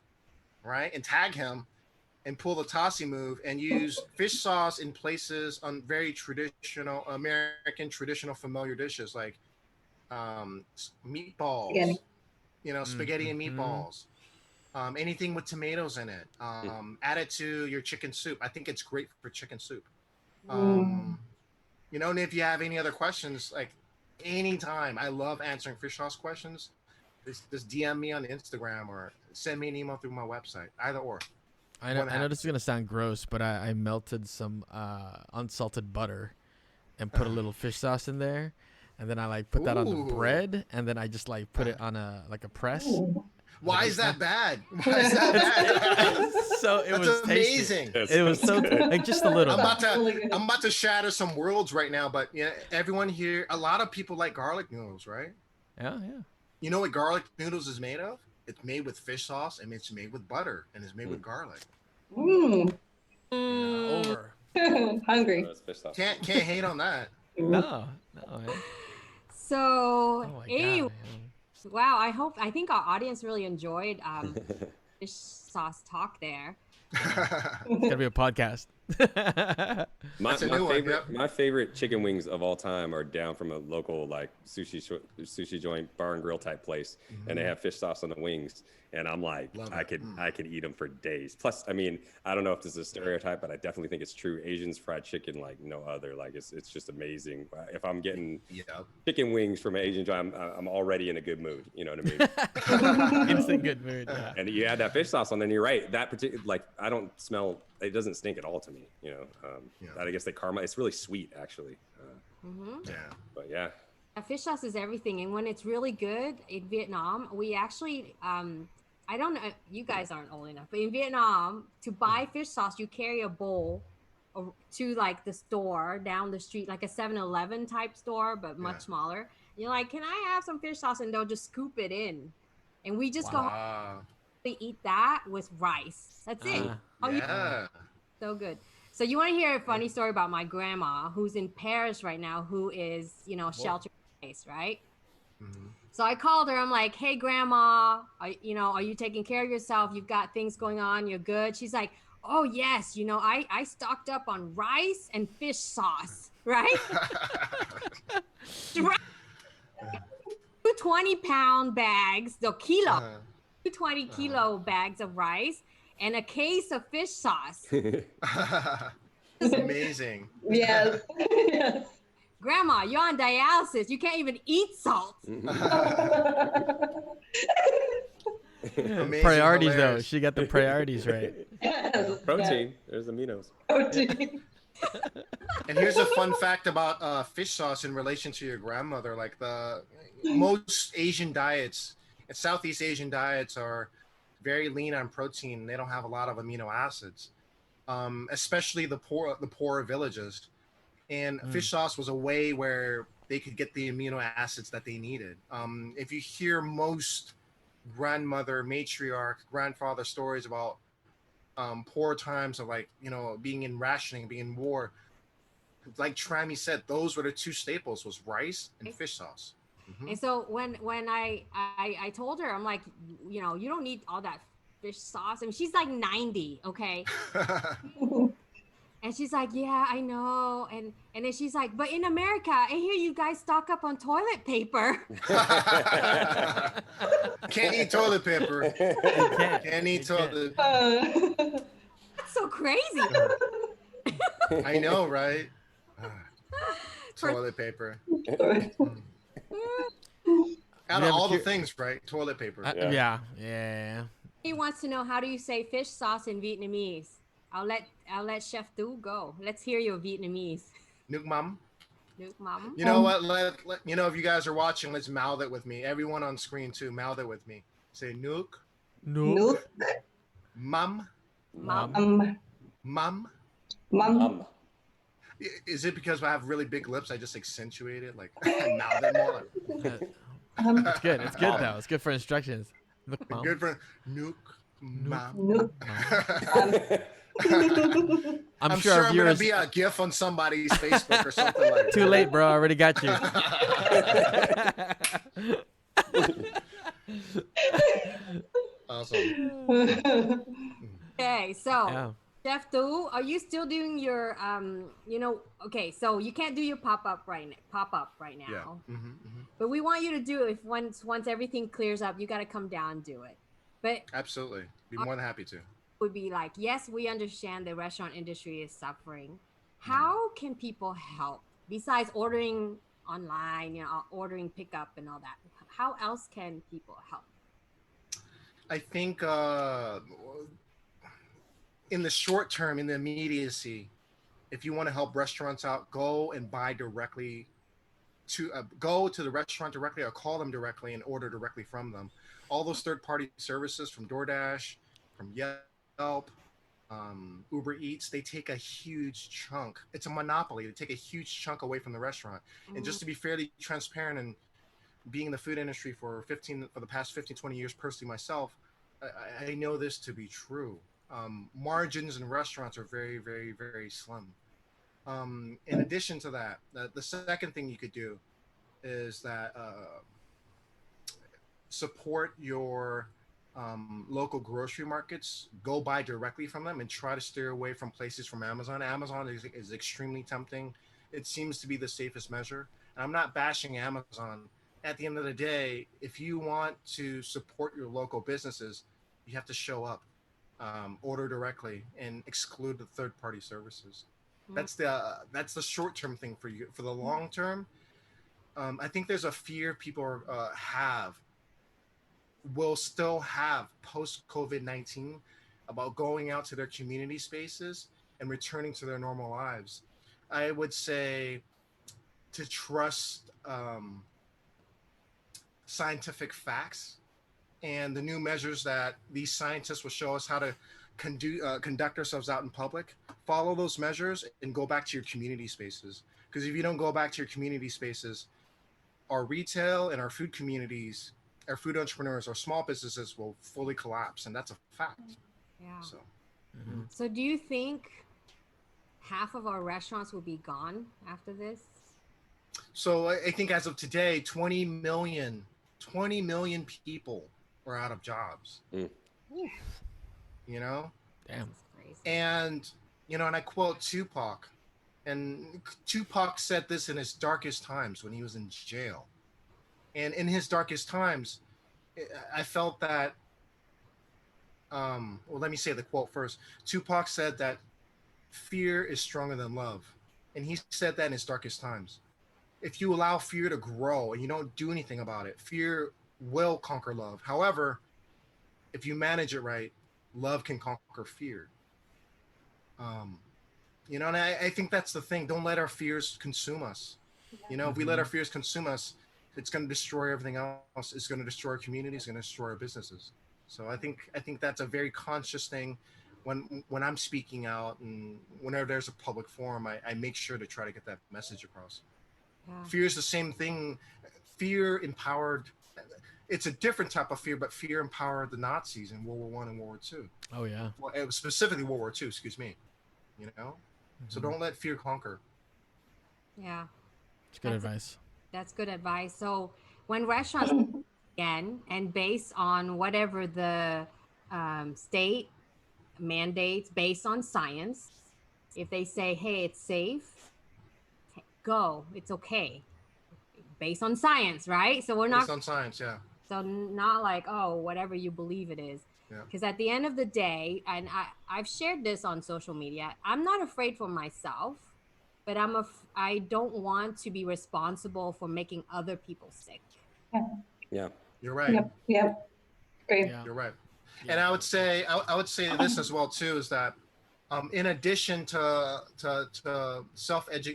right, and tag him, and pull the Tasi move and use fish sauce in places on very traditional American familiar dishes like meatballs, spaghetti and meatballs. Anything with tomatoes in it. Add it to your chicken soup. I think it's great for chicken soup. And if you have any other questions, like anytime, I love answering fish sauce questions. Just DM me on Instagram or send me an email through my website, either or. I know this is gonna sound gross, but I melted some unsalted butter and put a little fish sauce in there, and then I like put that on the bread, and then I just like put it on a press. Why is that bad? Why is that bad? So it was amazing. It was so like just a little. I'm about to shatter some worlds right now, but everyone here, a lot of people like garlic noodles, right? Yeah. You know what garlic noodles is made of? It's made with fish sauce, and it's made with butter, and it's made with garlic. Over. Hungry. Can't hate on that. No. So anyway. Wow, I think our audience really enjoyed fish sauce talk there. It's gonna be a podcast. My favorite chicken wings of all time are down from a local like sushi joint, bar and grill type place, and they have fish sauce on the wings. And I'm like, I could eat them for days. Plus, I mean, I don't know if this is a stereotype, but I definitely think it's true. Asians fried chicken like no other. Like it's just amazing. If I'm getting chicken wings from an Asian joint, I'm already in a good mood. You know what I mean? Instant good mood. Yeah. And you add that fish sauce on, then you're right. That particular, like, I don't smell. It doesn't stink at all to me. I guess they caramel. It's really sweet, actually. Yeah. But yeah. Fish sauce is everything, and when it's really good in Vietnam, we actually I don't know, you guys aren't old enough, but in Vietnam, to buy fish sauce, you carry a bowl to like the store down the street, like a 7-Eleven type store, but much smaller. You're like, can I have some fish sauce? And they'll just scoop it in, and we just go home, Wow. we eat that with rice. That's it. Yeah. So good. So you want to hear a funny story about my grandma, who's in Paris right now, who is, you know, shelter place, right? Mhm. So I called her. I'm like, hey, grandma, are you taking care of yourself? You've got things going on. You're good. She's like, oh, yes. I stocked up on rice and fish sauce, right? 2 20-pound bags, the kilo, 220-kilo bags of rice and a case of fish sauce. Amazing. Yes. Yes. Grandma, you're on dialysis. You can't even eat salt. Amazing, Priorities, though. hilarious. She got the priorities right. Yes. Protein. There's aminos. Protein. And here's a fun fact about fish sauce in relation to your grandmother. Like most Asian diets and Southeast Asian diets are very lean on protein. They don't have a lot of amino acids, especially the poorer villages. And fish sauce was a way where they could get the amino acids that they needed. If you hear most grandmother, matriarch, grandfather stories about poor times of like, being in rationing, being in war, like Trami said, those were the two staples, was rice and fish sauce. Mm-hmm. And so when I told her, I'm like, you don't need all that fish sauce. I mean, she's like 90, okay? And she's like, yeah, I know. And then she's like, but in America, I hear you guys stock up on toilet paper. Can't eat toilet paper. Can't eat toilet. That's so crazy. I know, right? Toilet paper. Out of all the things, right? Toilet paper. Yeah. He wants to know, how do you say fish sauce in Vietnamese? I'll let Chef Du go. Let's hear your Vietnamese. Nuc mam. Nuc mam. You know what? Let if you guys are watching, let's mouth it with me. Everyone on screen too, mouth it with me. Say nuc. Nuc. Mam. Mam. Mam. Mom. Is it because I have really big lips? I just accentuate it, like mouth it more. It's good. It's good though. It's good for instructions. Look, Mom. Good for nuc mam. Nuc. I'm sure I'm viewers... gonna be a GIF on somebody's Facebook or something like that. Too late, bro. I already got you. Awesome. Okay, so Chef Du, are you still doing your okay, so you can't do your pop-up right now. Yeah. Mm-hmm. But we want you to do it. If once everything clears up, you got to come down and do it. But Absolutely, be more than happy to. Would be like, yes, we understand the restaurant industry is suffering. How can people help besides ordering online, ordering pickup and all that? How else can people help? I think in the short term, in the immediacy, if you want to help restaurants out, go and buy directly to go to the restaurant directly or call them directly and order directly from them. All those third-party services from DoorDash, from Yelp, Uber Eats, they take a huge chunk. It's a monopoly. They take a huge chunk away from the restaurant. And just to be fairly transparent, and being in the food industry for the past 15, 20 years personally myself, I know this to be true. Margins in restaurants are very, very, very slim. In addition to that, the second thing you could do is that support your local grocery markets. Go buy directly from them and try to steer away from places from Amazon. Amazon is extremely tempting. It seems to be the safest measure. And I'm not bashing Amazon. At the end of the day, if you want to support your local businesses, you have to show up, order directly, and exclude the third-party services. That's the short-term thing for you. For the long term, I think there's a fear people will still have post-COVID-19 about going out to their community spaces and returning to their normal lives. I would say to trust scientific facts and the new measures that these scientists will show us how to conduct ourselves out in public. Follow those measures and go back to your community spaces. Because if you don't go back to your community spaces, our retail and our food communities, our food entrepreneurs, our small businesses will fully collapse, and that's a fact. Yeah. So, so do you think half of our restaurants will be gone after this? so I think as of today, 20 million people are out of jobs. You know? Damn. Crazy. And, you know, and I quote Tupac, and Tupac said this in his darkest times when he was in jail. And in his darkest times, I felt that, well, let me say the quote first. Tupac said that fear is stronger than love. And he said that in his darkest times. If you allow fear to grow and you don't do anything about it, fear will conquer love. However, if you manage it right, love can conquer fear. You know, and I think that's the thing. Don't let our fears consume us. You know, if we let our fears consume us, it's going to destroy everything else. It's going to destroy our communities. It's going to destroy our businesses. So I think that's a very conscious thing. When I'm speaking out and whenever there's a public forum, I make sure to try to get that message across. Yeah. Fear is the same thing. Fear empowered. It's a different type of fear, but fear empowered the Nazis in World War I and World War II. Oh yeah. Well, it was specifically World War II. Excuse me. You know, so don't let fear conquer. Yeah. It's good advice. That's good advice. So when restaurants again, and based on whatever the state mandates, based on science, if they say, hey, it's safe, go, it's okay. Based on science, right? So we're not based on science, yeah. So not like, oh, whatever you believe it is. Because at the end of the day, and I've shared this on social media, I'm not afraid for myself, but I don't want to be responsible for making other people sick. Yeah. You're right. Yep. Great. Yeah. You're right. And I would say this as well too, is that in addition to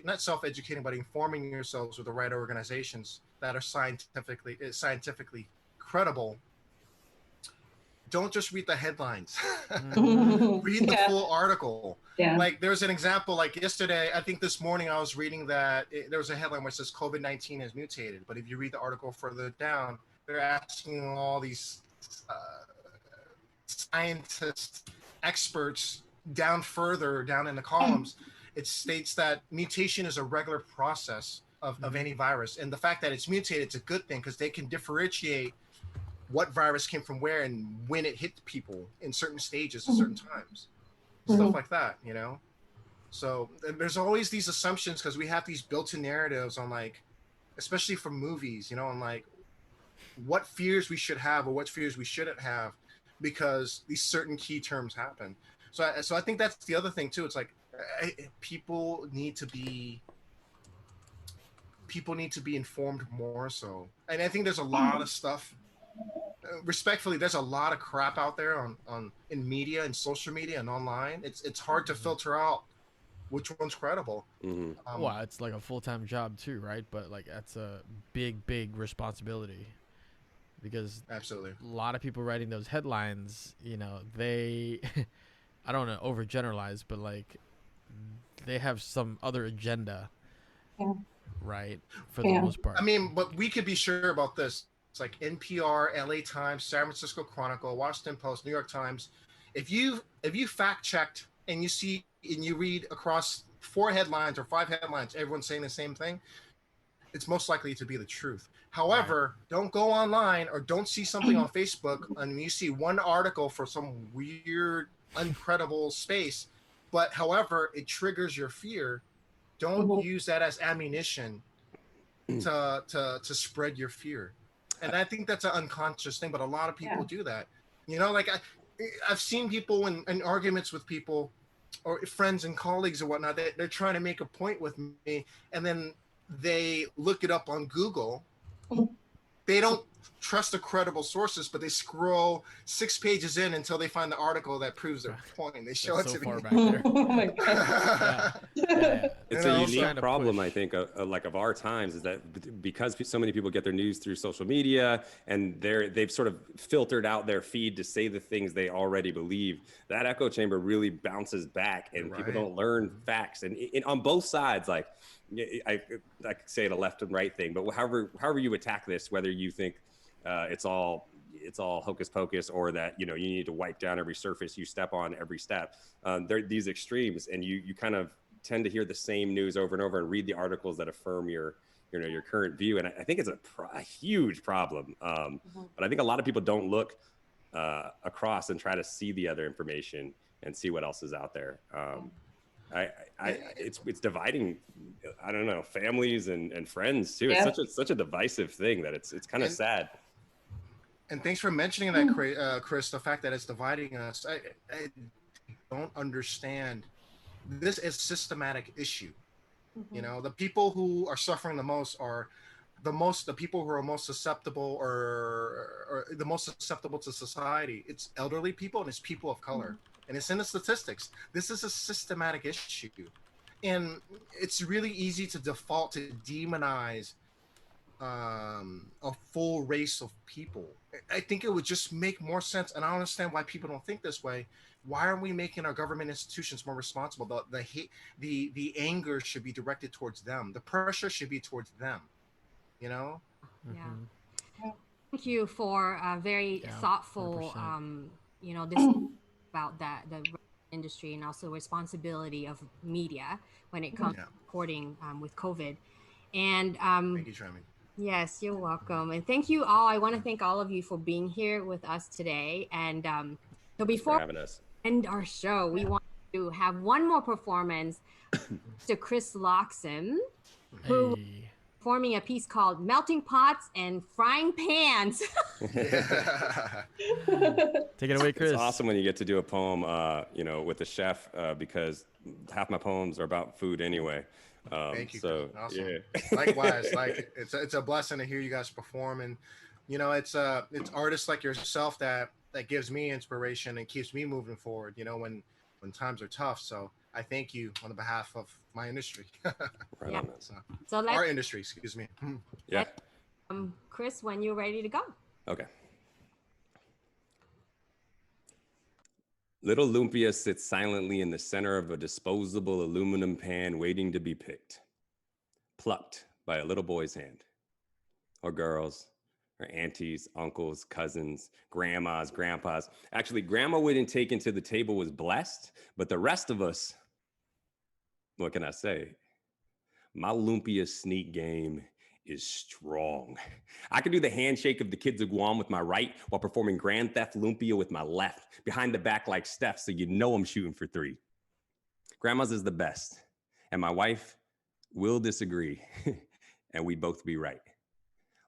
not self-educating, but informing yourselves with the right organizations that are scientifically credible, don't just read the headlines. Read the full article. Yeah. Like there's an example, like yesterday, I think this morning I was reading that there was a headline where it says COVID-19 has mutated. But if you read the article further down, they're asking all these scientists, experts down in the columns. It states that mutation is a regular process of any virus. And the fact that it's mutated, it's a good thing because they can differentiate what virus came from where and when it hit people in certain stages at certain times. Stuff like that, you know? So there's always these assumptions because we have these built-in narratives on, like, especially from movies, you know, on like what fears we should have or what fears we shouldn't have because these certain key terms happen. So I think that's the other thing too. It's like people need to be informed more so. And I think there's a lot of stuff. Respectfully, there's a lot of crap out there on in media and social media and online. It's hard to filter out which one's credible. Well, it's like a full-time job too, right? But like that's a big responsibility because absolutely a lot of people writing those headlines, you know, they I don't want to overgeneralize, but like they have some other agenda, right? For the most part. I mean, but we could be sure about this. It's like NPR, LA Times, San Francisco Chronicle, Washington Post, New York Times. If you fact checked and you read across 4 headlines or 5 headlines, everyone's saying the same thing, it's most likely to be the truth. However, don't go online or don't see something on Facebook and you see one article for some weird, uncredible space, but however, it triggers your fear. Don't use that as ammunition to spread your fear. And I think that's an unconscious thing, but a lot of people do that. You know, like I've seen people in arguments with people or friends and colleagues and whatnot, they're trying to make a point with me and then they look it up on Google. They don't trust the credible sources, but they scroll 6 pages in until they find the article that proves their point. They show That's it so to far me. back there. Oh my God. It's You a know, unique trying to problem, push. I think, like of our times, is that because so many people get their news through social media and they've sort of filtered out their feed to say the things they already believe, that echo chamber really bounces back, and people don't learn facts. And on both sides, like I could say it a left and right thing, but however you attack this, whether you think it's all hocus pocus, or that you need to wipe down every surface you step on every step. There are these extremes, and you kind of tend to hear the same news over and over and read the articles that affirm your current view. And I think it's a huge problem. But I think a lot of people don't look across and try to see the other information and see what else is out there. It's dividing, I don't know, families and friends too. Yeah. It's such a divisive thing that it's kind of sad. And thanks for mentioning that, Chris, the fact that it's dividing us. I don't understand. This is a systematic issue. The people who are suffering the most are the people who are most susceptible or the most susceptible to society. It's elderly people and it's people of color. And it's in the statistics. This is a systematic issue. And it's really easy to default to demonize a full race of people. I think it would just make more sense, and I don't understand why people don't think this way. Why aren't we making our government institutions more responsible? The hate, the anger should be directed towards them. The pressure should be towards them. Yeah. Thank you for a very thoughtful, 100%. this about the industry and also responsibility of media when it comes to reporting with COVID. And thank you, Trami. Yes, you're welcome. And thank you all. I want to thank all of you for being here with us today. And so before we end our show, we want to have one more performance to Chris Locsin, who is performing a piece called Melting Pots and Frying Pans. Take it away, Chris. It's awesome when you get to do a poem, with the chef, because half my poems are about food anyway. Thank you. So, awesome. Yeah. Likewise, like it's a blessing to hear you guys perform, and it's artists like yourself that gives me inspiration and keeps me moving forward. When times are tough. So I thank you on the behalf of my industry. Right on. So our industry, excuse me. Yeah. Chris, when you're ready to go. Okay. Little Lumpia sits silently in the center of a disposable aluminum pan waiting to be picked, plucked by a little boy's hand, or girls, or aunties, uncles, cousins, grandmas, grandpas. Actually, grandma wouldn't take into the table was blessed, but the rest of us, what can I say? My Lumpia sneak game is strong. I can do the handshake of the kids of Guam with my right while performing Grand Theft Lumpia with my left, behind the back like Steph, so I'm shooting for 3. Grandma's is the best, and my wife will disagree, and we'd both be right.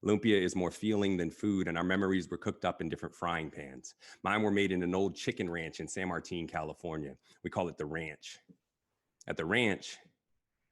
Lumpia is more feeling than food, and our memories were cooked up in different frying pans. Mine were made in an old chicken ranch in San Martin, California. We call it the ranch. At the ranch,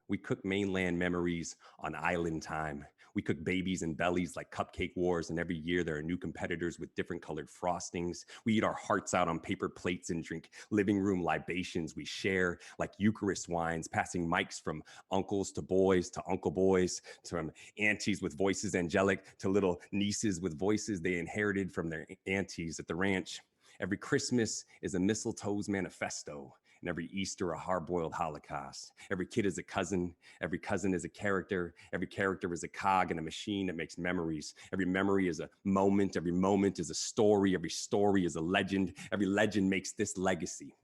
we cook mainland memories on island time. We cook babies and bellies like cupcake wars, and every year there are new competitors with different colored frostings. We eat our hearts out on paper plates and drink living room libations. We share like Eucharist wines, passing mics from uncles to boys to uncle boys, from aunties with voices angelic to little nieces with voices they inherited from their aunties at the ranch. Every Christmas is a mistletoe's manifesto. And every Easter, a hard-boiled Holocaust. Every kid is a cousin. Every cousin is a character. Every character is a cog in a machine that makes memories. Every memory is a moment. Every moment is a story. Every story is a legend. Every legend makes this legacy.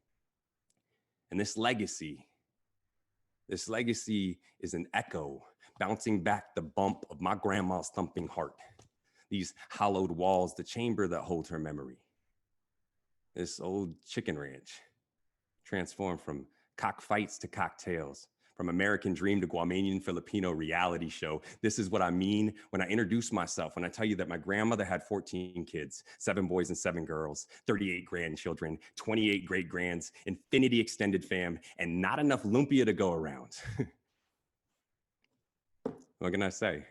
And this legacy is an echo bouncing back the bump of my grandma's thumping heart. These hollowed walls, the chamber that holds her memory. This old chicken ranch. Transformed from cockfights to cocktails, from American Dream to Guamanian Filipino reality show. This is what I mean when I introduce myself, when I tell you that my grandmother had 14 kids, 7 boys and 7 girls, 38 grandchildren, 28 great-grands, infinity extended fam, and not enough lumpia to go around. What can I say?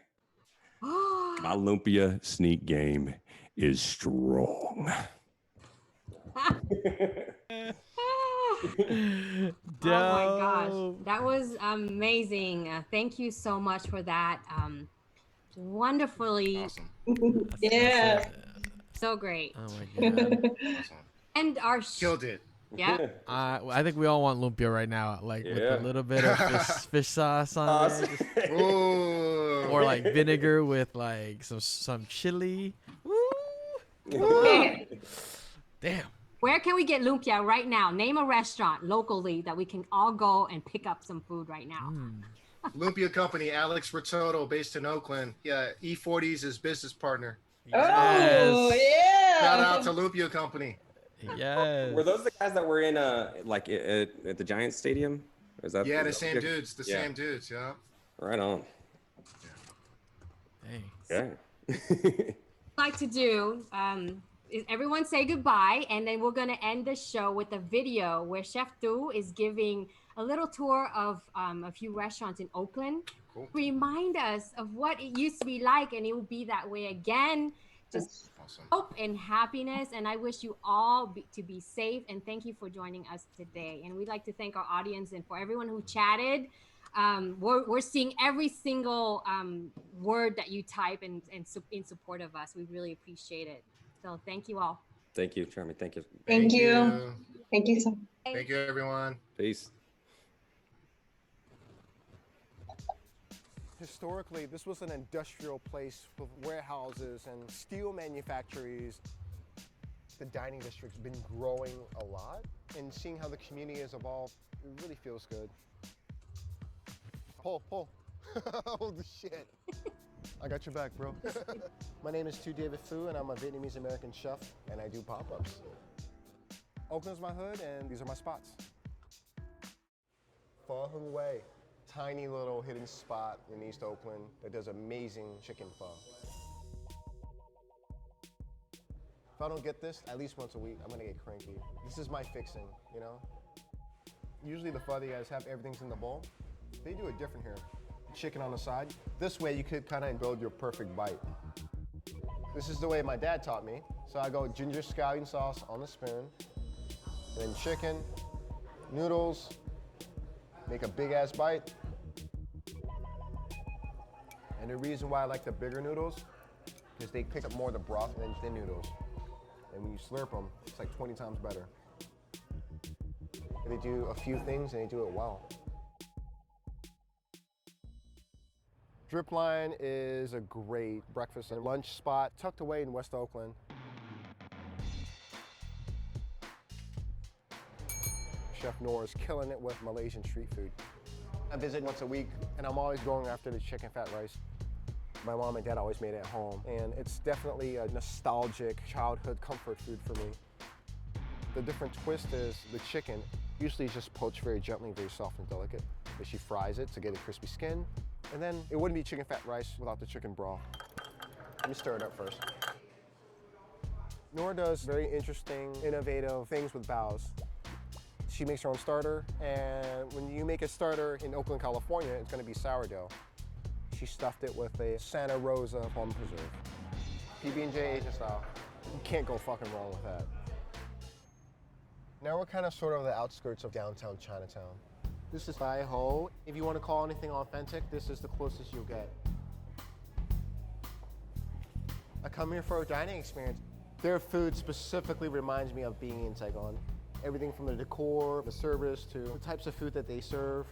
My lumpia sneak game is strong. Oh my gosh, that was amazing. Thank you so much for that. Wonderfully. Awesome. Yeah. So great. Oh my god. Awesome. And our Killed it. yeah. I think we all want lumpia right now, like with a little bit of fish sauce on it, just- Ooh. or like vinegar with like some chili. Woo! Okay. Damn. Where can we get lumpia right now? Name a restaurant locally that we can all go and pick up some food right now. Lumpia Company, Alex Rototto, based in Oakland. Yeah, E40's his business partner. Oh, yeah. Shout out to Lumpia Company. Yes. Were those the guys that were in like at the Giants Stadium? Is that Yeah, the same dudes. The Yeah. same dudes. Yeah. Right on. Dang. Yeah. Like to do is everyone say goodbye, and then we're going to end the show with a video where Chef Du is giving a little tour of a few restaurants in Oakland. Cool. Remind us of what it used to be like, and it will be that way again. Just Awesome. hope and happiness, and I wish you all to be safe, and thank you for joining us today. And we'd like to thank our audience and for everyone who chatted. We're seeing every single word that you type in support of us. We really appreciate it. So thank you all. Thank you, Trami. Thank you. Thank you. Thank you so much. Thank you, everyone. Peace. Historically, this was an industrial place with warehouses and steel manufactories. The dining district's been growing a lot, and seeing how the community has evolved, it really feels good. Pull. Holy shit. I got your back, bro. My name is Tu David Phu, and I'm a Vietnamese American chef, and I do pop-ups. Oakland's my hood, and these are my spots. Pho Hung Way, tiny little hidden spot in East Oakland that does amazing chicken pho. If I don't get this at least once a week, I'm gonna get cranky. This is my fixing, you know? Usually the pho, you guys have everything's in the bowl. They do it different here. Chicken on the side. This way you could kind of build your perfect bite. This is the way my dad taught me. So I go ginger scallion sauce on the spoon, and then chicken, noodles, make a big ass bite. And the reason why I like the bigger noodles is they pick up more of the broth than thin noodles. And when you slurp them, it's like 20 times better. And they do a few things and they do it well. Drip Line is a great breakfast and lunch spot tucked away in West Oakland. Chef Noor is killing it with Malaysian street food. I visit once a week, and I'm always going after the chicken fat rice. My mom and dad always made it at home, and it's definitely a nostalgic childhood comfort food for me. The different twist is the chicken usually is just poached very gently, very soft and delicate. But she fries it to get a crispy skin, and then it wouldn't be chicken fat rice without the chicken broth. Let me stir it up first. Noor does very interesting, innovative things with baos. She makes her own starter, and when you make a starter in Oakland, California, it's gonna be sourdough. She stuffed it with a Santa Rosa plum preserve. PB&J Asian style. You can't go fucking wrong with that. Now we're kind of sort of the outskirts of downtown Chinatown. This is Bai Ho. If you want to call anything authentic, this is the closest you'll get. I come here for a dining experience. Their food specifically reminds me of being in Saigon. Everything from the decor, the service, to the types of food that they serve.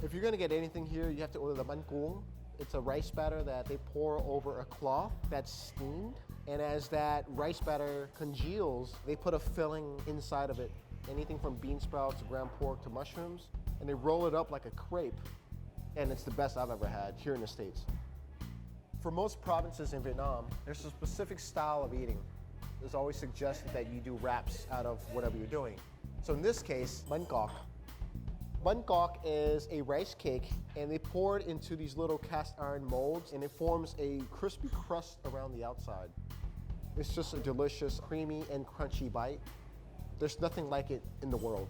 If you're gonna get anything here, you have to order the banh cuong. It's a rice batter that they pour over a cloth that's steamed. And as that rice batter congeals, they put a filling inside of it. Anything from bean sprouts to ground pork to mushrooms. And they roll it up like a crepe. And it's the best I've ever had here in the States. For most provinces in Vietnam, there's a specific style of eating. It's always suggested that you do wraps out of whatever you're doing. So in this case, bánh cọc. Bánh cọc is a rice cake, and they pour it into these little cast iron molds, and it forms a crispy crust around the outside. It's just a delicious, creamy and crunchy bite. There's nothing like it in the world.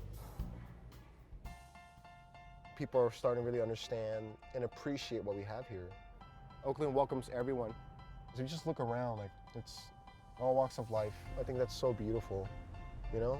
People are starting to really understand and appreciate what we have here. Oakland welcomes everyone. So you just look around, like it's all walks of life. I think that's so beautiful, you know?